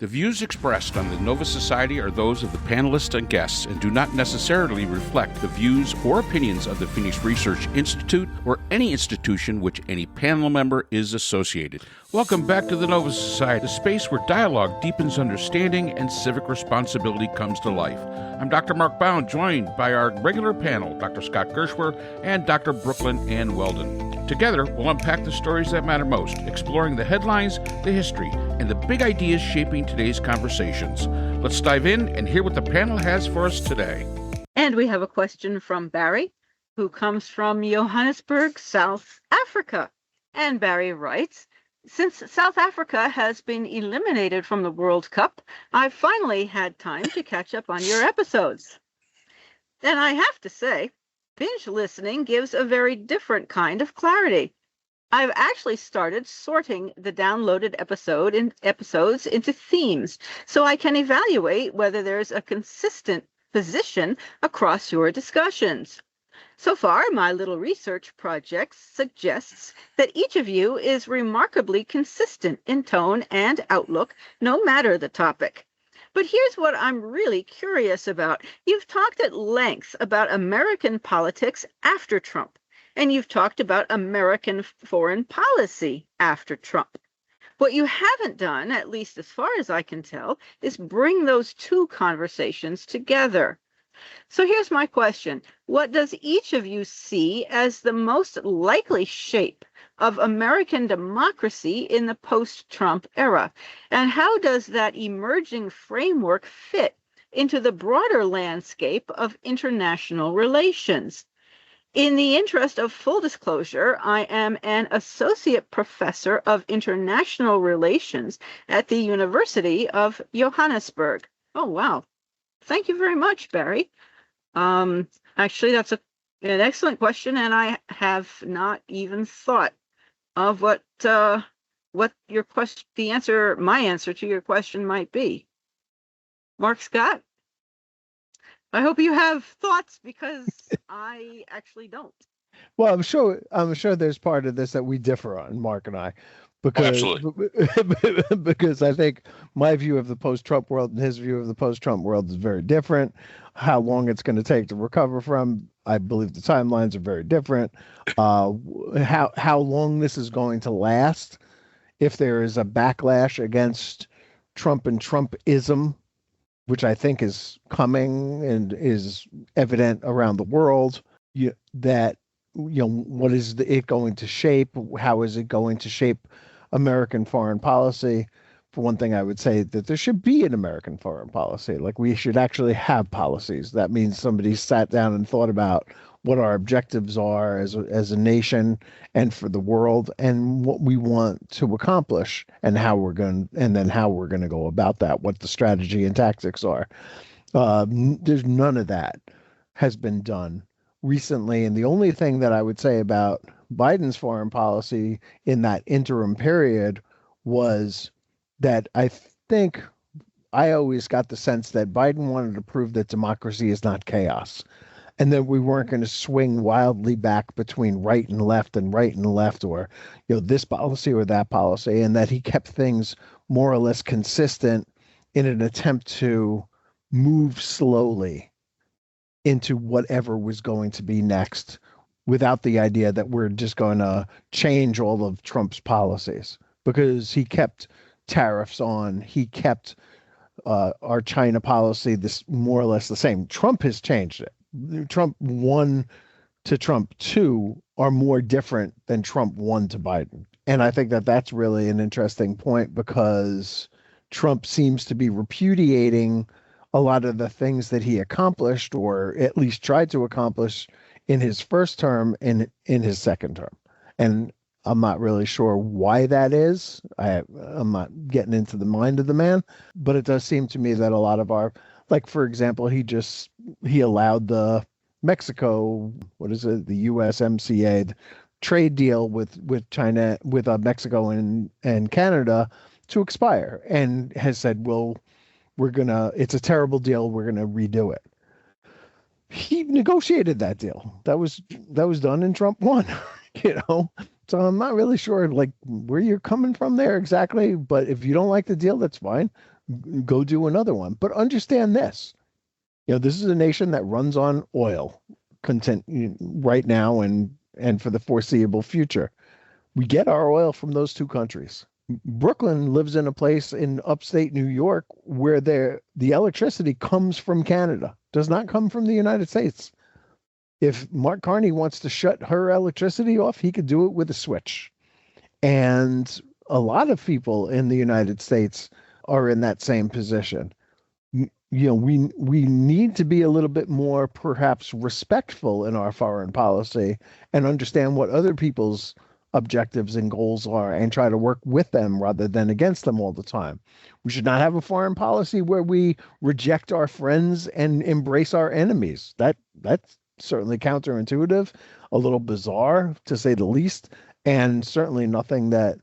The views expressed on the Nova Society are those of the panelists and guests and do not necessarily reflect the views or opinions of the Phoenix Research Institute or any institution which any panel member is associated. Welcome back to the Nova Society, a space where dialogue deepens understanding and civic responsibility comes to life. I'm Dr. Mark Bound, joined by our regular panel, Dr. Scott Gershwer and Dr. Brooklyn Ann Weldon. Together, we'll unpack the stories that matter most, exploring the headlines, the history, and the big ideas shaping today's conversations. Let's dive in and hear what the panel has for us today. And we have a question from Barry, who comes from Johannesburg, South Africa. And Barry writes, since South Africa has been eliminated from the World Cup, I've finally had time to catch up on your episodes. And I have to say, binge listening gives a very different kind of clarity. I've actually started sorting the downloaded episodes into themes so I can evaluate whether there's a consistent position across your discussions. So far, my little research project suggests that each of you is remarkably consistent in tone and outlook, no matter the topic. But here's what I'm really curious about. You've talked at length about American politics after Trump, and you've talked about American foreign policy after Trump. What you haven't done, at least as far as I can tell, is bring those two conversations together. So here's my question. What does each of you see as the most likely shape of American democracy in the post-Trump era? And how does that emerging framework fit into the broader landscape of international relations? In the interest of full disclosure, I am an associate professor of international relations at the University of Johannesburg. Oh, wow. Thank you very much, Barry. Actually, that's an excellent question, and I have not even thought of what your question, my answer to your question might be. Mark Scott, I hope you have thoughts because I actually don't. Well, I'm sure there's part of this that we differ on, Mark and I. Because I think my view of the post-Trump world and his view of the post-Trump world is very different. How long it's going to take to recover from, I believe the timelines are very different. How long this is going to last, if there is a backlash against Trump and Trumpism, which I think is coming and is evident around the world, what is it going to shape? How is it going to shape American foreign policy? For one thing, I would say that there should be an American foreign policy. Like, we should actually have policies. That means somebody sat down and thought about what our objectives are as a nation and for the world, and what we want to accomplish, and how we're going to go about that, what the strategy and tactics are. There's none of that has been done recently. And the only thing that I would say about Biden's foreign policy in that interim period was that I think I always got the sense that Biden wanted to prove that democracy is not chaos, and that we weren't going to swing wildly back between right and left, or this policy or that policy, and that he kept things more or less consistent in an attempt to move slowly into whatever was going to be next, without the idea that we're just going to change all of Trump's policies, because he kept tariffs on, he kept our China policy this more or less the same. Trump has changed it. Trump 1 to Trump 2 are more different than Trump 1 to Biden. And I think that that's really an interesting point, because Trump seems to be repudiating a lot of the things that he accomplished, or at least tried to accomplish, in his first term and in his second term. And I'm not really sure why that is. I'm not getting into the mind of the man, but it does seem to me that a lot of like, for example, he allowed the Mexico, the USMCA trade deal with China, with Mexico and Canada to expire, and has said, well, it's a terrible deal, we're going to redo it. He negotiated that deal. That was done in Trump 1, So I'm not really sure like where you're coming from there exactly, but if you don't like the deal, that's fine. go do another one. But understand this, this is a nation that runs on oil content right now and for the foreseeable future. We get our oil from those two countries. Brooklyn lives in a place in upstate New York where the electricity comes from Canada, does not come from the United States. If Mark Carney wants to shut her electricity off, he could do it with a switch. And a lot of people in the United States are in that same position. We need to be a little bit more perhaps respectful in our foreign policy and understand what other people's objectives and goals are and try to work with them rather than against them all the time. We should not have a foreign policy where we reject our friends and embrace our enemies. That's certainly counterintuitive, a little bizarre to say the least, and certainly nothing that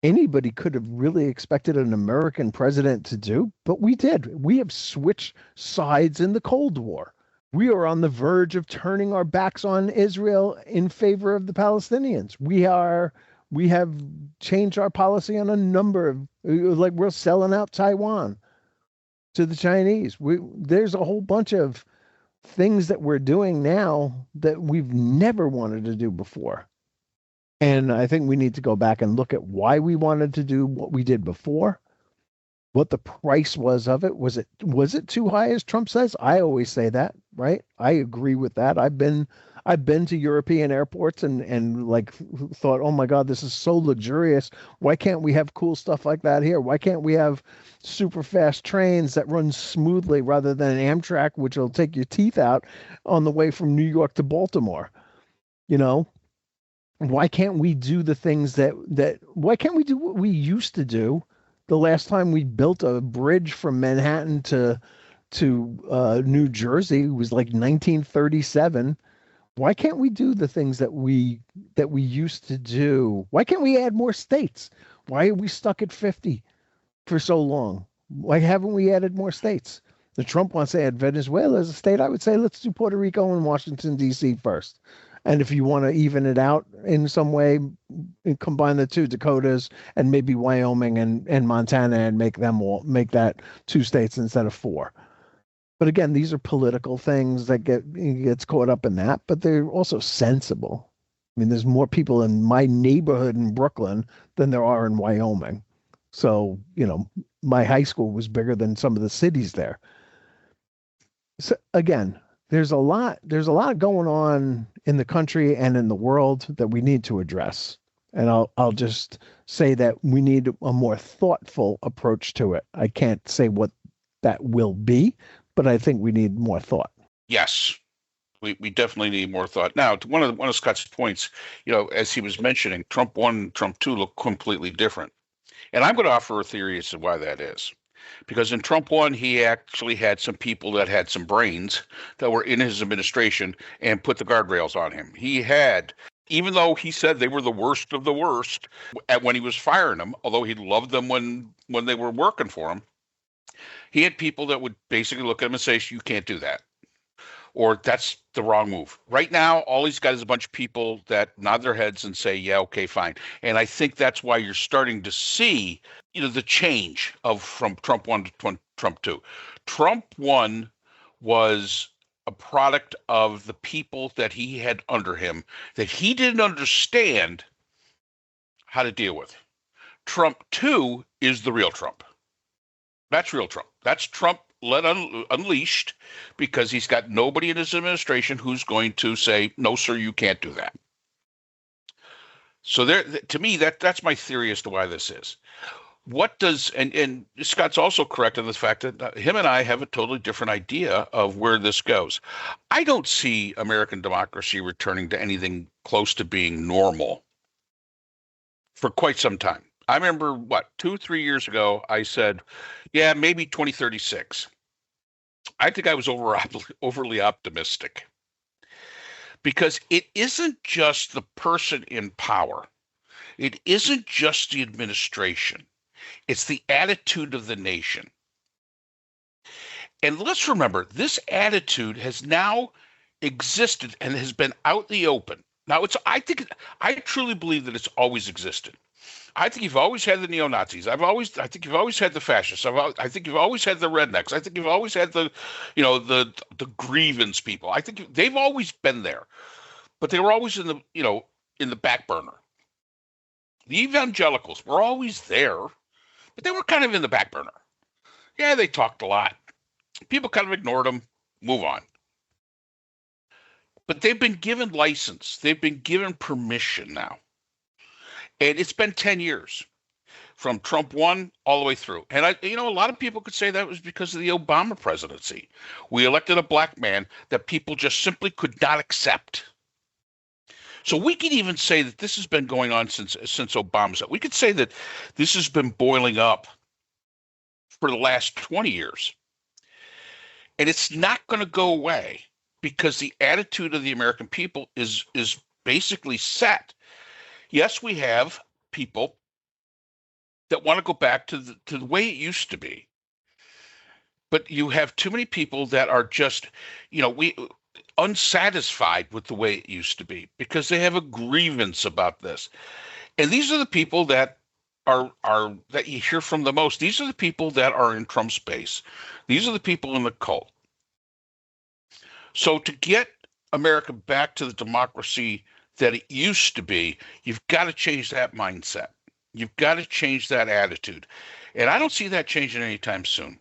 anybody could have really expected an American president to do, but we did. We have switched sides in the Cold War. We are on the verge of turning our backs on Israel in favor of the Palestinians. We have changed our policy on a number of, like we're selling out Taiwan to the Chinese. There's a whole bunch of things that we're doing now that we've never wanted to do before. And I think we need to go back and look at why we wanted to do what we did before, what the price was of it. Was it too high, as Trump says? I always say that, right? I agree with that. I've been to European airports and like thought, oh my God, this is so luxurious. Why can't we have cool stuff like that here? Why can't we have super fast trains that run smoothly rather than Amtrak, which will take your teeth out on the way from New York to Baltimore? Why can't we do the things why can't we do what we used to do the last time we built a bridge from Manhattan to New Jersey? It was like 1937. Why can't we do the things that we used to do? Why can't we add more states? Why are we stuck at 50 for so long? Why haven't we added more states? The Trump wants to add Venezuela as a state. I would say let's do Puerto Rico and Washington, D.C. first. And if you want to even it out in some way, combine the two Dakotas and maybe Wyoming and Montana and make that 2 states instead of 4. But again, these are political things that gets caught up in that, but they're also sensible. I mean, there's more people in my neighborhood in Brooklyn than there are in Wyoming. So, my high school was bigger than some of the cities there. So again, there's a lot going on in the country and in the world that we need to address. And I'll just say that we need a more thoughtful approach to it. I can't say what that will be, but I think we need more thought. Yes, we definitely need more thought. Now, to one of Scott's points, as he was mentioning, Trump 1 and Trump 2 look completely different. And I'm going to offer a theory as to why that is. Because in Trump 1, he actually had some people that had some brains that were in his administration and put the guardrails on him. He had, even though he said they were the worst of the worst when he was firing them, although he loved them when they were working for him, he had people that would basically look at him and say, you can't do that. Or that's the wrong move. Right now, all he's got is a bunch of people that nod their heads and say, yeah, okay, fine. And I think that's why you're starting to see, the change from Trump 1 to Trump 2. Trump 1 was a product of the people that he had under him that he didn't understand how to deal with. Trump 2 is the real Trump. That's real Trump. That's Trump unleashed because he's got nobody in his administration who's going to say, no, sir, you can't do that. So to me, that's my theory as to why this is. What does, and Scott's also correct in the fact that him and I have a totally different idea of where this goes. I don't see American democracy returning to anything close to being normal for quite some time. I remember, 2-3 years ago, I said, yeah, maybe 2036. I think I was overly optimistic because it isn't just the person in power. It isn't just the administration. It's the attitude of the nation. And let's remember, this attitude has now existed and has been out in the open. Now, I truly believe that it's always existed. I think you've always had the neo-Nazis. I think you've always had the fascists. I think you've always had the rednecks. I think you've always had the grievance people. I think they've always been there, but they were always in the back burner. The evangelicals were always there, but they were kind of in the back burner. Yeah, they talked a lot. People kind of ignored them, move on. But they've been given license. They've been given permission now. And it's been 10 years from Trump 1 all the way through. And a lot of people could say that was because of the Obama presidency. We elected a black man that people just simply could not accept. So we could even say that this has been going on since Obama's. We could say that this has been boiling up for the last 20 years. And it's not going to go away because the attitude of the American people is basically set. Yes, we have people that want to go back to the way it used to be. But you have too many people that are just, unsatisfied with the way it used to be because they have a grievance about this. And these are the people that are that you hear from the most. These are the people that are in Trump's base. These are the people in the cult. So to get America back to the democracy that it used to be, you've got to change that mindset. You've got to change that attitude. And I don't see that changing anytime soon.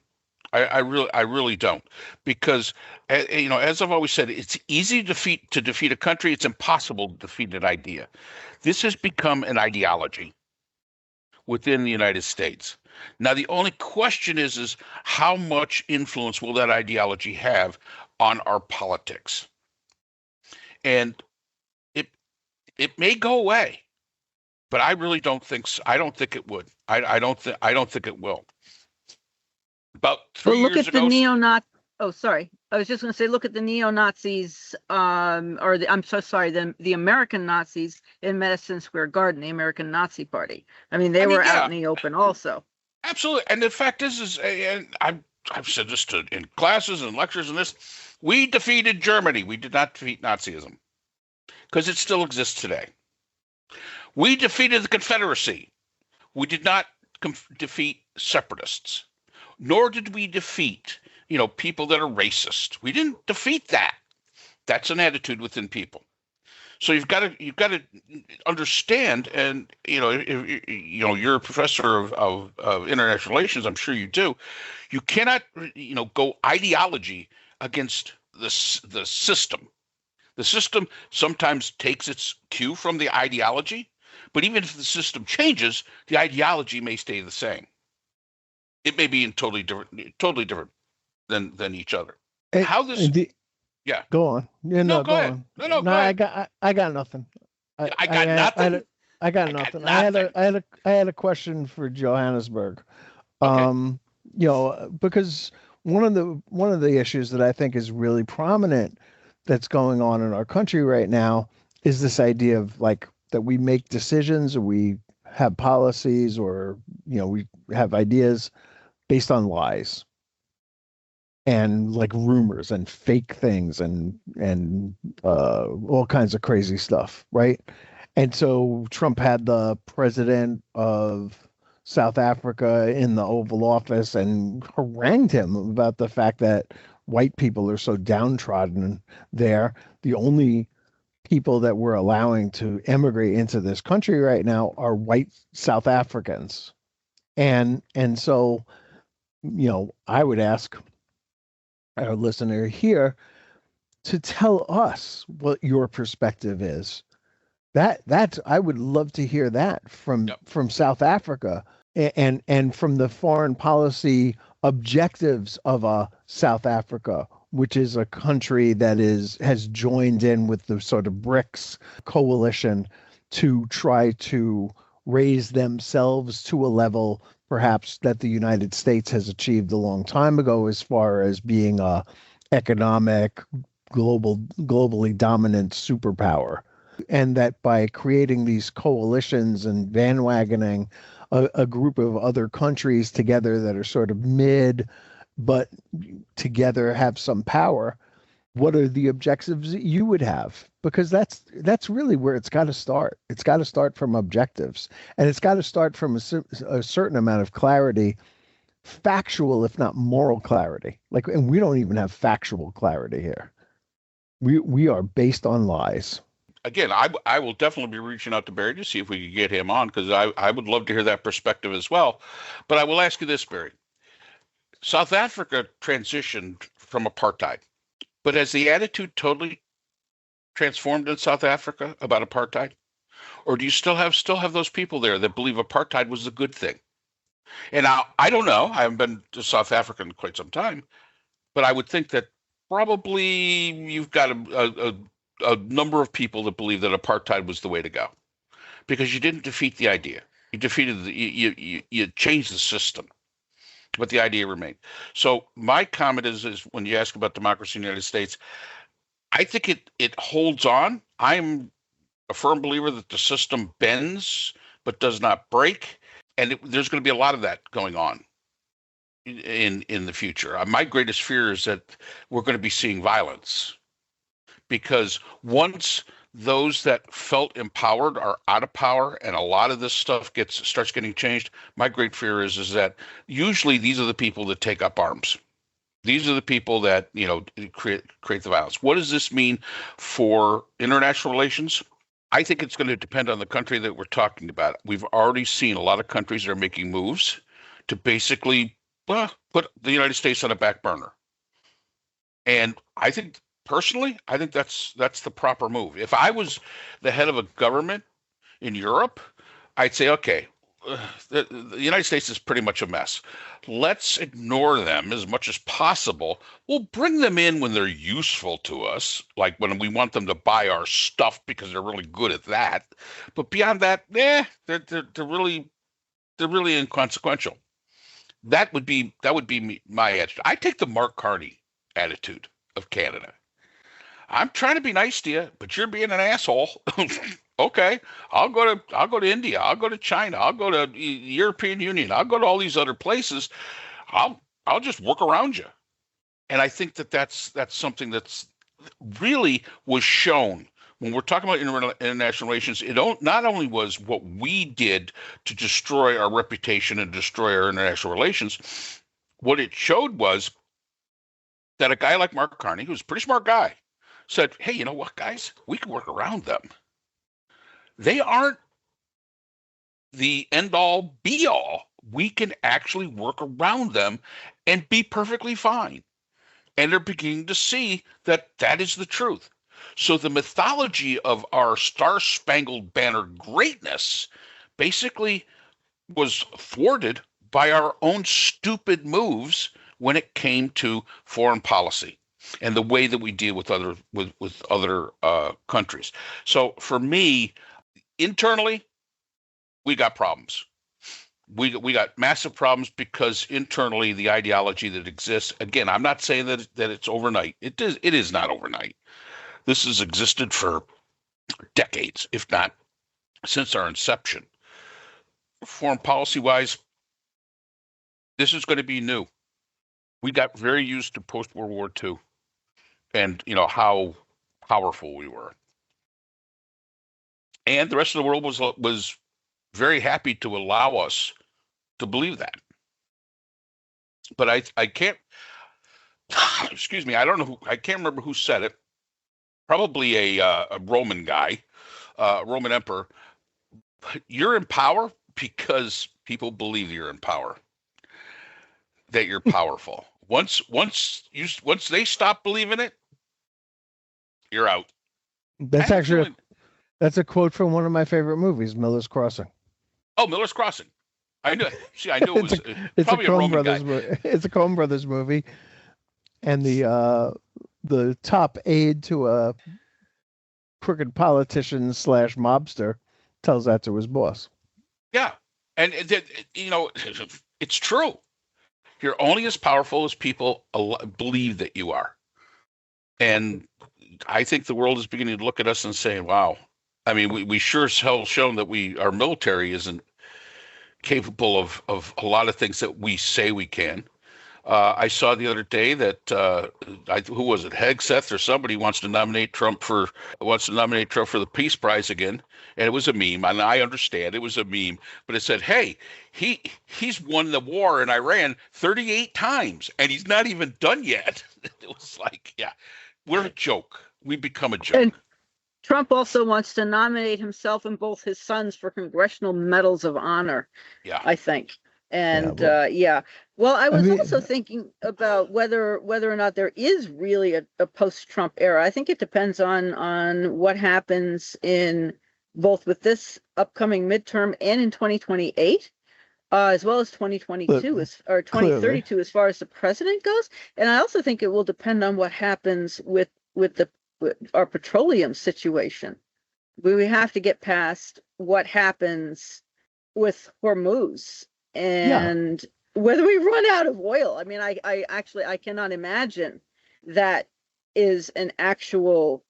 I really don't, because as I've always said, it's easy to defeat a country. It's impossible to defeat an idea. This has become an ideology within the United States. Now, the only question is how much influence will that ideology have on our politics? And it may go away, but I really don't think so. I don't think it would. I don't think it will. About 3 look years at ago. the neo-Nazi. Oh, sorry. I was just going to say, look at the neo-Nazis, I'm so sorry, the American Nazis in Madison Square Garden, the American Nazi Party. I mean, they were out in the open also. Absolutely. And the fact is and I've said this in classes and lectures and this, we defeated Germany. We did not defeat Nazism because it still exists today. We defeated the Confederacy. We did not defeat separatists. Nor did we defeat, people that are racist. We didn't defeat that. That's an attitude within people. So you've got to understand, and you're a professor of international relations. I'm sure you do. You cannot go ideology against the system. The system sometimes takes its cue from the ideology, but even if the system changes, the ideology may stay the same. It may be totally different than each other. How this? Yeah. Go on. Yeah, no, go ahead. On. No, go ahead. I got nothing. I got nothing. I got nothing. I had a question for Johannesburg. Okay. Because one of the issues that I think is really prominent that's going on in our country right now is this idea of that we make decisions, or we have policies, or we have ideas based on lies and rumors and fake things and all kinds of crazy stuff, right? And so Trump had the president of South Africa in the Oval Office and harangued him about the fact that white people are so downtrodden there. The only people that we're allowing to immigrate into this country right now are white South Africans. And so, I would ask our listener here to tell us what your perspective is. That's I would love to hear that from South Africa and from the foreign policy objectives of South Africa, which is a country that has joined in with the sort of BRICS coalition to try to raise themselves to a level perhaps that the United States has achieved a long time ago, as far as being a economic, globally dominant superpower. And that by creating these coalitions and bandwagoning a group of other countries together that are sort of mid, but together have some power, what are the objectives that you would have? Because that's really where it's got to start. It's got to start from objectives, and it's got to start from a certain amount of clarity, factual, if not moral clarity. Like, and we don't even have factual clarity here. We are based on lies. Again, I will definitely be reaching out to Barry to see if we could get him on, because I would love to hear that perspective as well. But I will ask you this, Barry. South Africa transitioned from apartheid, but has the attitude totally transformed in South Africa about apartheid? Or do you still have those people there that believe apartheid was a good thing? And now, I don't know. I haven't been to South Africa in quite some time, but I would think that probably you've got a number of people that believe that apartheid was the way to go, because you didn't defeat the idea. You defeated you changed the system, but the idea remained. So my comment is when you ask about democracy in the United States, I think it holds on. I'm a firm believer that the system bends but does not break, and there's going to be a lot of that going on in the future. My greatest fear is that we're going to be seeing violence, because once those that felt empowered are out of power and a lot of this stuff starts getting changed, my great fear is that usually these are the people that take up arms. These are the people that, create the violence. What does this mean for international relations? I think it's going to depend on the country that we're talking about. We've already seen a lot of countries that are making moves to basically put the United States on a back burner. And I think, personally, that's the proper move. If I was the head of a government in Europe, I'd say, okay, the United States is pretty much a mess. Let's ignore them as much as possible. We'll bring them in when they're useful to us, like when we want them to buy our stuff because they're really good at that. But beyond that, they're really inconsequential. That would be my attitude. I take the Mark Carney attitude of Canada. I'm trying to be nice to you, but you're being an asshole. Okay, I'll go to India. I'll go to China. I'll go to the European Union. I'll go to all these other places. I'll just work around you. And I think that's something that's really was shown when we're talking about international relations. It not only was what we did to destroy our reputation and destroy our international relations. What it showed was that a guy like Mark Carney, who's a pretty smart guy, said, hey, you know what, guys? We can work around them. They aren't the end-all, be-all. We can actually work around them and be perfectly fine. And they're beginning to see that is the truth. So the mythology of our star-spangled banner greatness basically was thwarted by our own stupid moves when it came to foreign policy and the way that we deal with other countries. So for me, internally, we got problems. We got massive problems because internally the ideology that exists. Again, I'm not saying that it's overnight. It is not overnight. This has existed for decades, if not since our inception. Foreign policy wise, this is going to be new. We got very used to post-World War II and how powerful we were. And the rest of the world was very happy to allow us to believe that. But I can't, excuse me, I don't know I can't remember who said it. Probably a Roman guy, Roman emperor. But you're in power because people believe you're in power, that you're powerful. Once they stop believing it, you're out. That's actually that's a quote from one of my favorite movies, Miller's Crossing. Oh, Miller's Crossing. I knew. See, I knew it was it's probably a Coen Roman Brothers guy. It's a Coen Brothers movie, and the top aide to a crooked politician / mobster tells that to his boss. Yeah, and it's true. You're only as powerful as people believe that you are, and I think the world is beginning to look at us and saying, "Wow." I mean, we sure as hell shown that our military isn't capable of a lot of things that we say we can. I saw the other day that who was it, Hegseth or somebody wants to nominate Trump for the Peace Prize again, and it was a meme. And I understand it was a meme, but it said, "Hey, he's won the war in Iran 38 times, and he's not even done yet." It was like, yeah, we're a joke. We become a joke. And Trump also wants to nominate himself and both his sons for congressional medals of honor. Yeah, I think. And Yeah, well, I was mean, also thinking about whether or not there is really a post-Trump era. I think it depends on what happens in both with this upcoming midterm and in 2028, as well as 2022 or clearly. 2032 as far as the president goes. And I also think it will depend on what happens with our petroleum situation. We have to get past what happens with Hormuz and whether we run out of oil. I mean, I actually cannot imagine that is an actual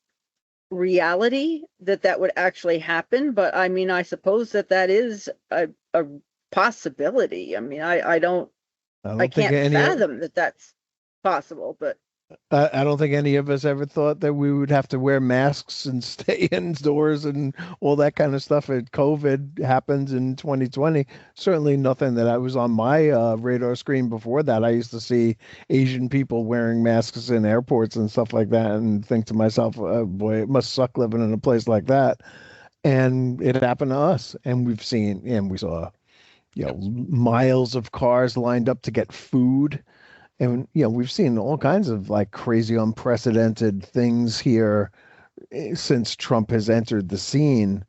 reality that would actually happen. But I mean, I suppose that is a possibility. I mean, I can't fathom that that's possible, but I don't think any of us ever thought that we would have to wear masks and stay indoors and all that kind of stuff. And COVID happens in 2020. Certainly nothing that I was on my radar screen before that. I used to see Asian people wearing masks in airports and stuff like that and think to myself, oh boy, it must suck living in a place like that. And it happened to us. And we saw, miles of cars lined up to get food. And, we've seen all kinds of like crazy, unprecedented things here since Trump has entered the scene.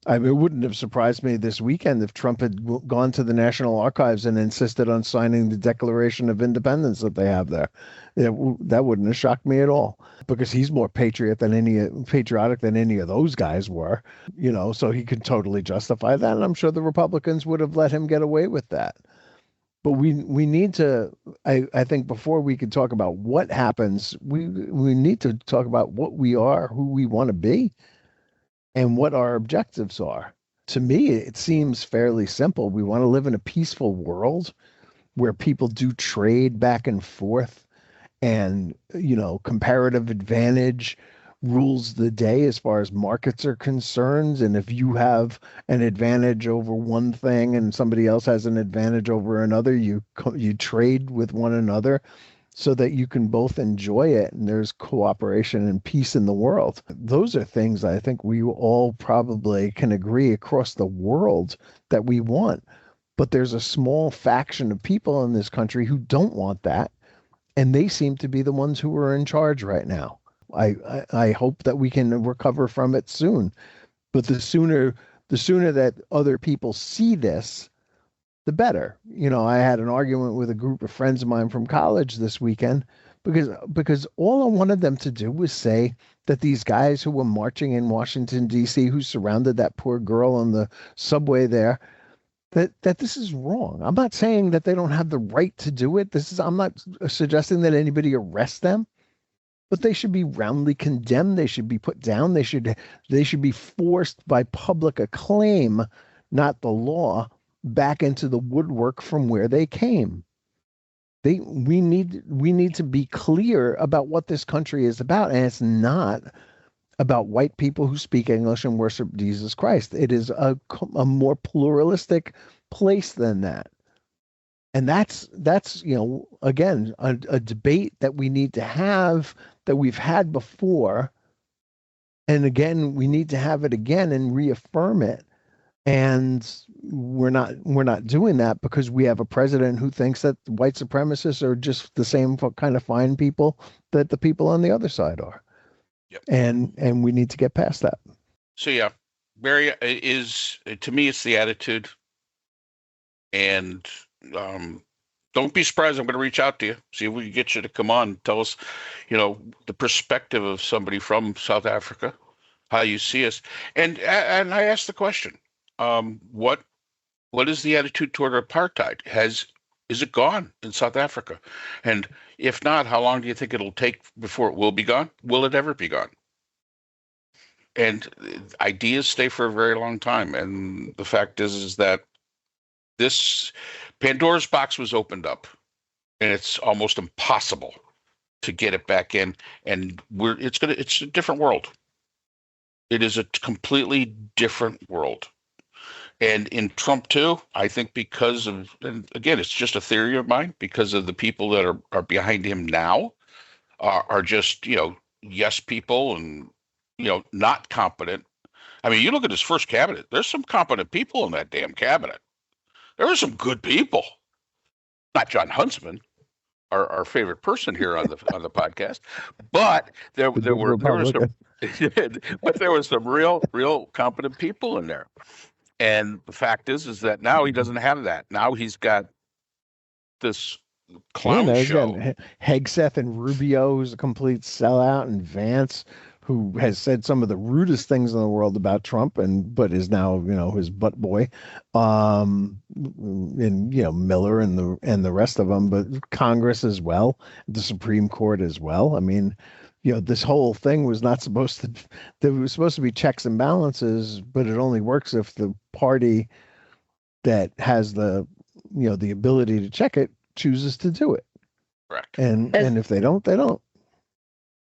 I mean, it wouldn't have surprised me this weekend if Trump had gone to the National Archives and insisted on signing the Declaration of Independence that they have there. That wouldn't have shocked me at all, because he's more patriotic than any of those guys were, so he could totally justify that. And I'm sure the Republicans would have let him get away with that. But we need to, I think before we could talk about what happens, we need to talk about what we are, who we want to be, and what our objectives are. To me, it seems fairly simple. We want to live in a peaceful world where people do trade back and forth, and, comparative advantage rules the day as far as markets are concerned. And if you have an advantage over one thing and somebody else has an advantage over another, you trade with one another so that you can both enjoy it, and there's cooperation and peace in the world. Those are things I think we all probably can agree across the world that we want. But there's a small faction of people in this country who don't want that, and they seem to be the ones who are in charge right now. I hope that we can recover from it soon. But the sooner that other people see this, the better. I had an argument with a group of friends of mine from college this weekend because all I wanted them to do was say that these guys who were marching in Washington, D.C., who surrounded that poor girl on the subway there, that this is wrong. I'm not saying that they don't have the right to do it. I'm not suggesting that anybody arrest them. But they should be roundly condemned. They should be put down. They should be forced by public acclaim, not the law, back into the woodwork from where they came. We need to be clear about what this country is about, and it's not about white people who speak English and worship Jesus Christ. It is a more pluralistic place than that. And that's again, a debate that we need to have, that we've had before. And again, we need to have it again and reaffirm it. And we're not doing that because we have a president who thinks that white supremacists are just the same kind of fine people that the people on the other side are. Yep. And we need to get past that. So yeah, Barry, to me, it's the attitude. And don't be surprised. I'm going to reach out to you, see if we can get you to come on, tell us, the perspective of somebody from South Africa, how you see us. And I asked the question, what is the attitude toward apartheid? Is it gone in South Africa? And if not, how long do you think it'll take before it will be gone? Will it ever be gone? And ideas stay for a very long time. And the fact is that this Pandora's box was opened up, and it's almost impossible to get it back in. And it's a different world. It is a completely different world. And in Trump too, I think because of, and again, it's just a theory of mine, because of the people that are behind him now are just, yes people and, not competent. I mean, you look at his first cabinet, there's some competent people in that damn cabinet. There are some good people. Not John Huntsman, our favorite person here on the podcast, but there were some but there was some real competent people in there. And the fact is that now he doesn't have that. Now he's got this clown show. Hegseth and Rubio, who's a complete sellout, and Vance, who has said some of the rudest things in the world about Trump, but is now his butt boy, and Miller and the rest of them, but Congress as well, the Supreme Court as well. I mean, this whole thing was not supposed to. There was supposed to be checks and balances, but it only works if the party that has the ability to check it chooses to do it. Correct. And if they don't, they don't.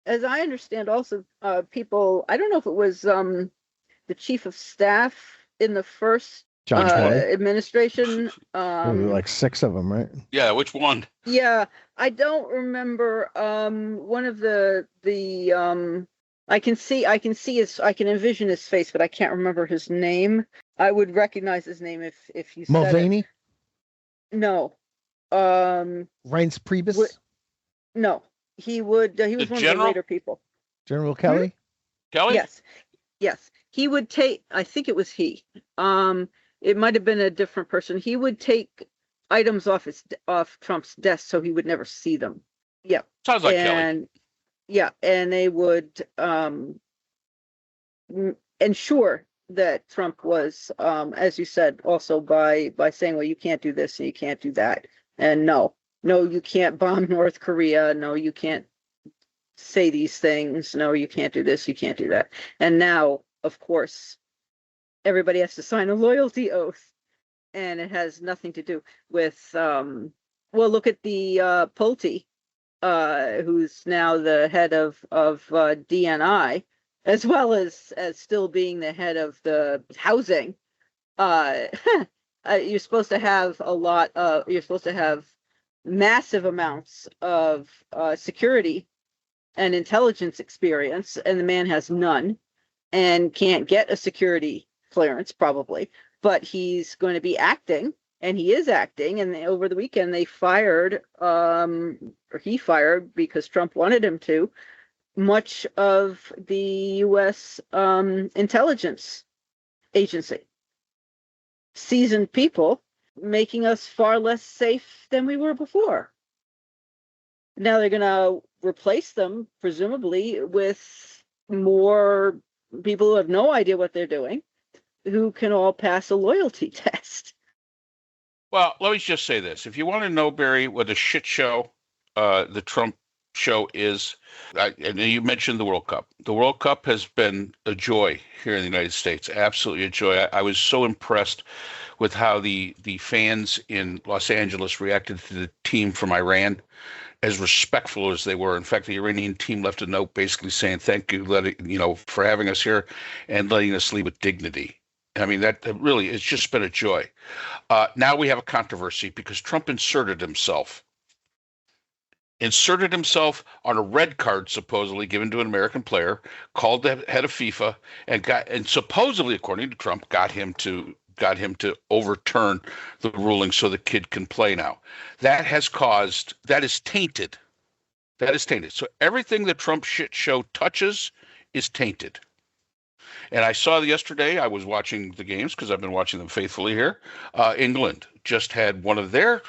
As I understand, also people. I don't know if it was the chief of staff in the first administration. Like 6 of them, right? Yeah, which one? Yeah, I don't remember. One of the I can envision his face, but I can't remember his name. I would recognize his name if you said Mulvaney? it. No. Reince Priebus? No. He was one of the later people. General Kelly? Kelly? Yes. He would take, I think it was he. It might have been a different person. He would take items off Trump's desk so he would never see them. Yeah. Sounds like Kelly. Yeah, and they would ensure that Trump was, as you said, also by saying, well, you can't do this and you can't do that. And no, you can't bomb North Korea. No, you can't say these things. No, you can't do this. You can't do that. And now, of course, everybody has to sign a loyalty oath. And it has nothing to do with, look at the Pulte, who's now the head of DNI, as well as still being the head of the housing. You're supposed to have massive amounts of security and intelligence experience, and the man has none and can't get a security clearance probably, but he's going to be acting, and he is acting. And over the weekend they fired, or he fired because Trump wanted him to, much of the U.S. Intelligence agency. Seasoned people, making us far less safe than we were before. Now they're going to replace them, presumably, with more people who have no idea what they're doing, who can all pass a loyalty test. Well, let me just say this. If you want to know, Barry, what a shit show the Trump show is, and you mentioned the World Cup. The World Cup has been a joy here in the United States, absolutely a joy. I was so impressed with how the fans in Los Angeles reacted to the team from Iran, as respectful as they were. In fact, the Iranian team left a note basically saying, thank you, for having us here and letting us leave with dignity. I mean, that really, it's just been a joy. Now we have a controversy because Trump inserted himself on a red card supposedly given to an American player, called the head of FIFA, and supposedly, according to Trump, got him to overturn the ruling so the kid can play now. That is tainted. So everything the Trump shit show touches is tainted. And I saw yesterday, I was watching the games because I've been watching them faithfully here. England just had one of their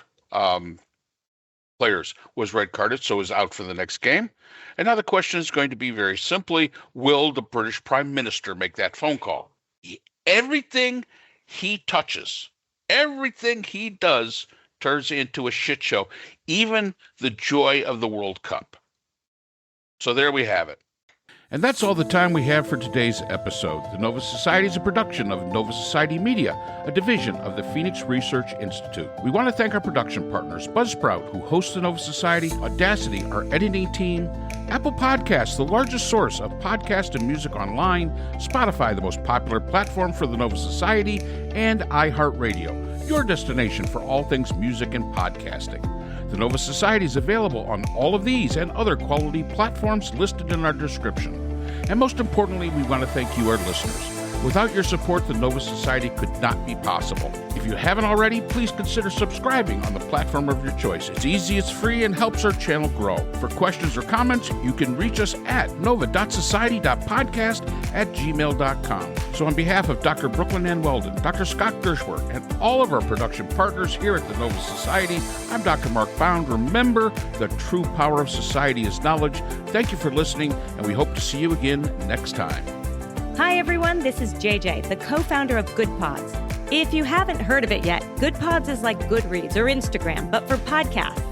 players was red carded, so is out for the next game. And now the question is going to be very simply, will the British Prime Minister make that phone call? Everything he touches, everything he does turns into a shit show, even the joy of the World Cup. So there we have it. And that's all the time we have for today's episode. The Nova Society is a production of Nova Society Media, a division of the Phoenix Research Institute. We want to thank our production partners, Buzzsprout, who hosts the Nova Society, Audacity, our editing team, Apple Podcasts, the largest source of podcast and music online, Spotify, the most popular platform for the Nova Society, and iHeartRadio, your destination for all things music and podcasting. The Nova Society is available on all of these and other quality platforms listed in our description. And most importantly, we want to thank you, our listeners. Without your support, the Nova Society could not be possible. If you haven't already, please consider subscribing on the platform of your choice. It's easy, it's free, and helps our channel grow. For questions or comments, you can reach us at nova.society.podcast@gmail.com. So on behalf of Dr. Brooklyn Ann Weldon, Dr. Scott Gershworth, and all of our production partners here at the Nova Society, I'm Dr. Mark Bound. Remember, the true power of society is knowledge. Thank you for listening, and we hope to see you again next time. Hi, everyone. This is JJ, the co-founder of Good Pods. If you haven't heard of it yet, Good Pods is like Goodreads or Instagram, but for podcasts.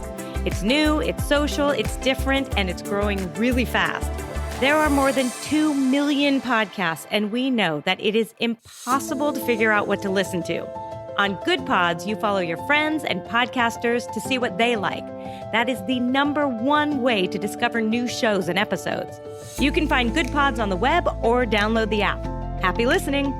It's new, it's social, it's different, and it's growing really fast. There are more than 2 million podcasts, and we know that it is impossible to figure out what to listen to. On Good Pods, you follow your friends and podcasters to see what they like. That is the #1 way to discover new shows and episodes. You can find Good Pods on the web or download the app. Happy listening!